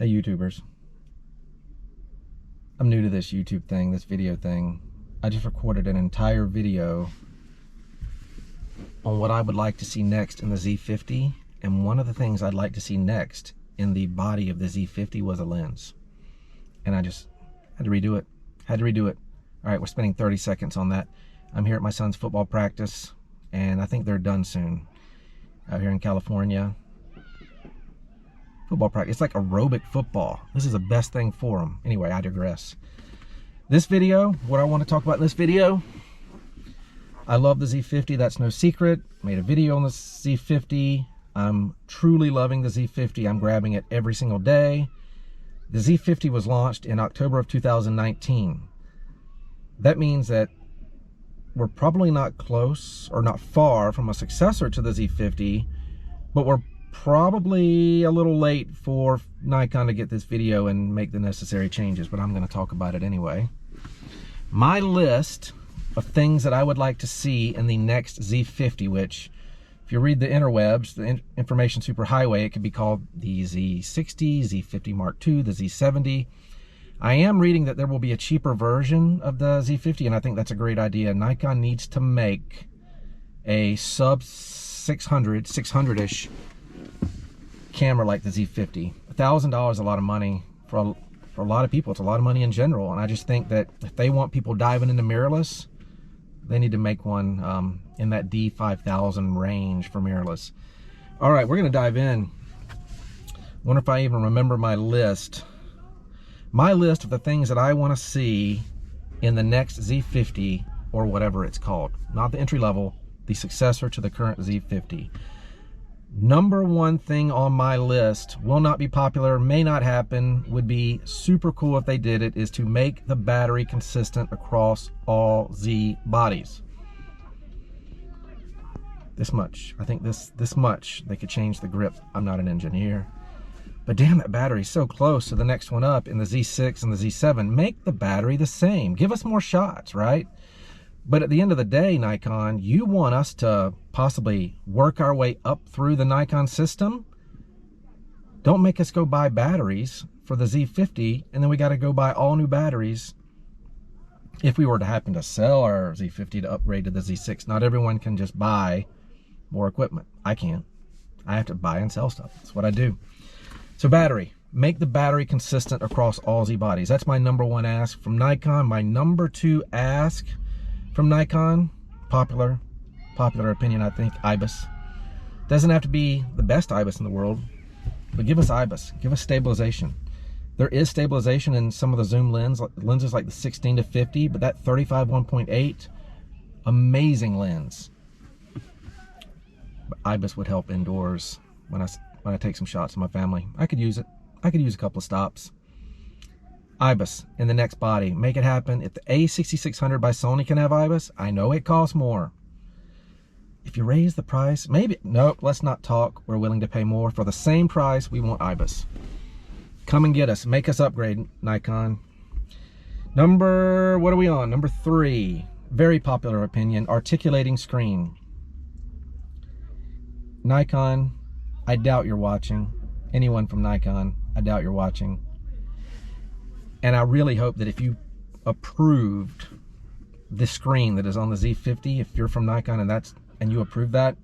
Hey YouTubers, I'm new to this YouTube thing, this video thing. I just recorded an entire video on what I would like to see next in the Z50, and one of the things I'd like to see next in the body of the Z50 was a lens. And I just had to redo it. All right, we're spending 30 seconds on that. I'm here at my son's football practice, and I think they're done soon. Out here in California. Football practice, it's like aerobic football. This is the best thing for them. Anyway, I digress. This video, what I want to talk about in this video, I love the Z50, that's no secret. Made a video on the Z50. I'm truly loving the Z50. I'm grabbing it every single day. The Z50 was launched in October of 2019. That means that we're probably not close or not far from a successor to the Z50, but we're probably a little late for Nikon to get this video and make the necessary changes, but I'm going to talk about it anyway. My list of things that I would like to see in the next Z50, which if you read the interwebs, the information superhighway, it could be called the Z60, Z50 Mark II, the Z70. I am reading that there will be a cheaper version of the Z50, and I think that's a great idea. Nikon needs to make a sub 600-ish camera like the Z50. $1,000 is a lot of money for a lot of people. It's a lot of money in general, and I just think that if they want people diving into mirrorless, they need to make one in that D5000 range for mirrorless. All right, we're gonna dive in. Wonder if I even remember my list. My list of the things that I want to see in the next Z50, or whatever it's called. Not the entry level, the successor to the current Z50. Number one thing on my list, will not be popular, may not happen, would be super cool if they did it, is to make the battery consistent across all Z bodies. This much. I think this much. They could change the grip. I'm not an engineer. But damn, that battery's so close to the next one up in the Z6 and the Z7. Make the battery the same. Give us more shots, right? But at the end of the day, Nikon, you want us to possibly work our way up through the Nikon system. Don't make us go buy batteries for the Z50, and then we got to go buy all new batteries if we were to happen to sell our Z50 to upgrade to the Z6. Not everyone can just buy more equipment. I can't. I have to buy and sell stuff. That's what I do. So battery. Make the battery consistent across all Z bodies. That's my number one ask from Nikon. My number two ask from Nikon, popular opinion, I think, IBIS. Doesn't have to be the best IBIS in the world, but give us IBIS, give us stabilization. There is stabilization in some of the zoom lenses like the 16 to 50, but that 35 1.8, amazing lens. But IBIS would help indoors when I take some shots of my family. I could use it. I could use a couple of stops. IBIS in the next body. Make it happen. If the A6600 by Sony can have IBIS, I know it costs more. If you raise the price, maybe, nope, let's not talk. We're willing to pay more. For the same price, we want IBIS. Come and get us. Make us upgrade, Nikon. What are we on? Number 3. Very popular opinion, articulating screen. Nikon, I doubt you're watching. Anyone from Nikon, I doubt you're watching. And I really hope that if you approved the screen that is on the Z50, if you're from Nikon and you approve that,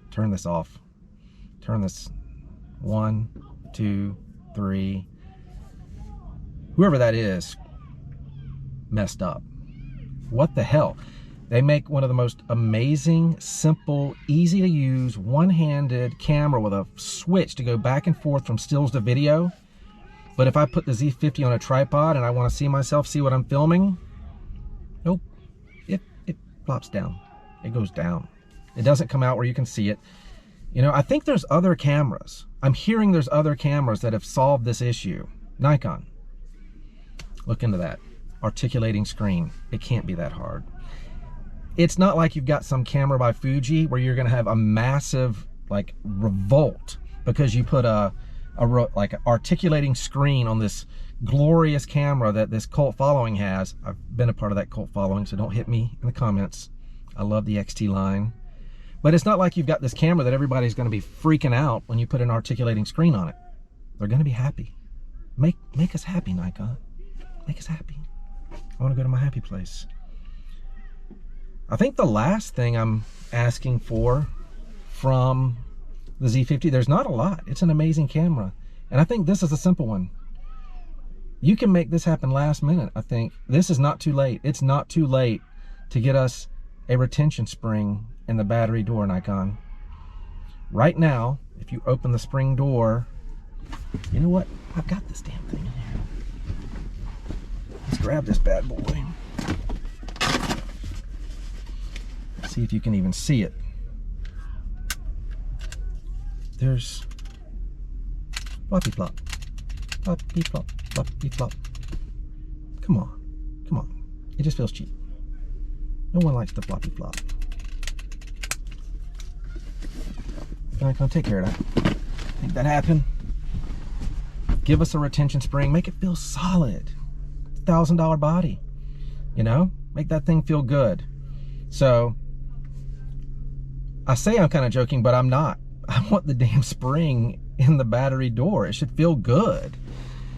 turn this off. Turn this 1, 2, 3. Whoever that is messed up. What the hell? They make one of the most amazing, simple, easy to use, one-handed camera with a switch to go back and forth from stills to video. But if I put the Z50 on a tripod and I want to see myself, see what I'm filming, nope, it plops down. It goes down. It doesn't come out where you can see it. You know, I think there's other cameras. I'm hearing there's other cameras that have solved this issue. Nikon, look into that. Articulating screen. It can't be that hard. It's not like you've got some camera by Fuji where you're going to have a massive, like, revolt because you put like an articulating screen on this glorious camera that this cult following has. I've been a part of that cult following, so don't hit me in the comments. I love the XT line. But it's not like you've got this camera that everybody's going to be freaking out when you put an articulating screen on it. They're going to be happy. Make us happy, Nikon. Make us happy. I want to go to my happy place. I think the last thing I'm asking for from the Z50, there's not a lot. It's an amazing camera. And I think this is a simple one. You can make this happen last minute, I think. This is not too late. It's not too late to get us a retention spring in the battery door, Nikon. Right now, if you open the spring door, you know what? I've got this damn thing in here. Let's grab this bad boy. See if you can even see it. There's floppy flop, floppy flop, floppy flop. Come on, come on. It just feels cheap. No one likes the floppy flop. I'm gonna take care of that. Make that happen. Give us a retention spring. Make it feel solid. $1,000 body. You know, make that thing feel good. So I say I'm kind of joking, but I'm not. I want the damn spring in the battery door. It should feel good.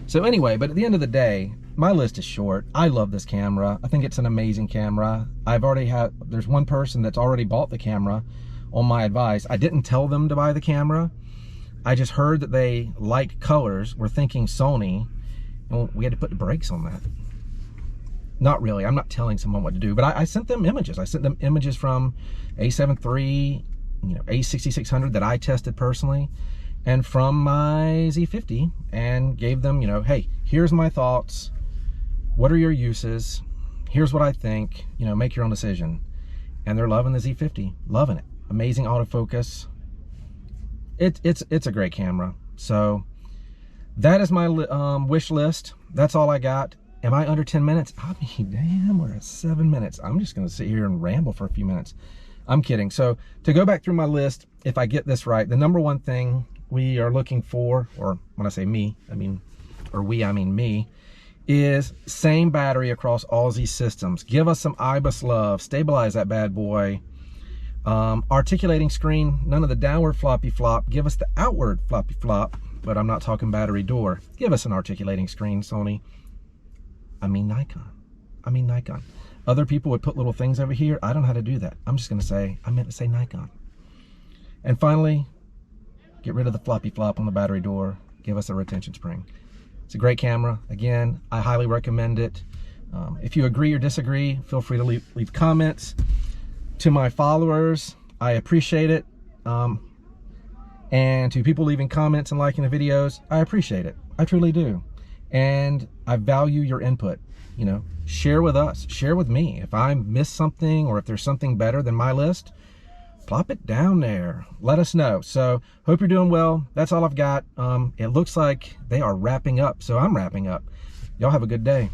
So anyway, but at the end of the day, my list is short. I love this camera. I think it's an amazing camera. There's one person that's already bought the camera on my advice. I didn't tell them to buy the camera. I just heard that they like colors. We're thinking Sony, and we had to put the brakes on that. Not really. I'm not telling someone what to do, but I sent them images. I sent them images from A7 III, A6600 that I tested personally, and from my Z50, and gave them, hey, here's my thoughts. What are your uses? Here's what I think. Make your own decision. And they're loving the Z50, loving it. Amazing autofocus. It's a great camera. So that is my wish list. That's all I got. Am I under 10 minutes? I mean, damn, we're at 7 minutes. I'm just gonna sit here and ramble for a few minutes. I'm kidding. So to go back through my list, if I get this right, the number one thing we are looking for, or when I say me, I mean me, is same battery across all Z systems. Give us some IBIS love, stabilize that bad boy. Articulating screen, none of the downward floppy flop. Give us the outward floppy flop, but I'm not talking battery door. Give us an articulating screen, Sony. I mean Nikon. Other people would put little things over here. I don't know how to do that. I'm just gonna say, I meant to say Nikon. And finally, get rid of the floppy flop on the battery door. Give us a retention spring. It's a great camera. Again, I highly recommend it. If you agree or disagree, feel free to leave comments. To my followers, I appreciate it. And to people leaving comments and liking the videos, I appreciate it. I truly do. And I value your input. Share with us, share with me. If I missed something or if there's something better than my list, plop it down there. Let us know. So hope you're doing well. That's all I've got. It looks like they are wrapping up, so I'm wrapping up. Y'all have a good day.